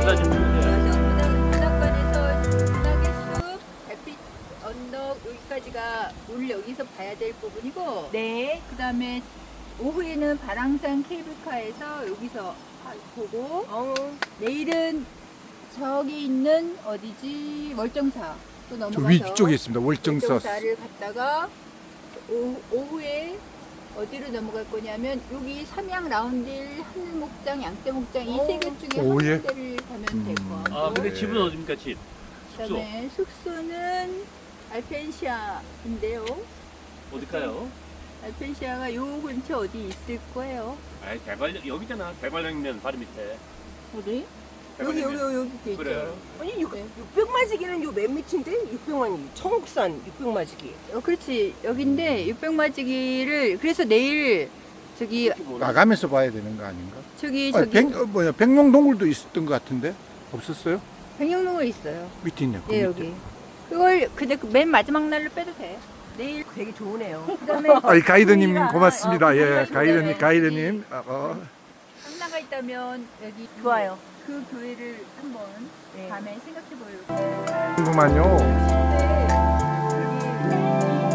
문화 좀 주세요. 문화관에서 문학의 숲, 달빛 언덕 여기까지가 오늘 여기서 봐야 될 부분이고, 네. 그 다음에 오후에는 발왕산 케이블카에서 여기서 보고, 내일은 저기 있는 어디지 월정사 또 저 넘어가서 위쪽에 있습니다. 월정사. 월정사를 갔다가 오후에 어디로 넘어갈 거냐면 여기 삼양 라운딜 하늘목장 양떼목장 이 세 곳 중에 한 오예. 군데를 가면 될 것 같고, 아 근데 집은 어딥니까 집? 숙소 그다음에 숙소는 알펜시아인데요. 어딜까요? 알펜시아가 요 근처 어디 있을 거예요. 아이 대관령 여기잖아. 대관령면 바로 밑에. 어디? 여기 돼 그래. 있죠. 아니 600마지기는 요 맨 밑인데 600마지기 청국산 600마지기. 그렇지 여기인데 600마지기를 그래서 내일 저기 나가면서 봐야 되는 거 아닌가? 저기 백룡동굴도 있었던 것 같은데 없었어요? 백령동에 있어요. 밑에 있네. 그 예, 밑에. 여기. 그걸 근데 그 맨 마지막 날로 빼도 돼. 내일 되게 좋으네요. 그다음에 아이 가이드님 분위기가, 고맙습니다. 예, 분위기가 좋네요. 가이드님. 상나가 있다면 여기 좋아요. 그 교회를 한번 네. 밤에 생각해 보려고. 궁금하요. 근데 여기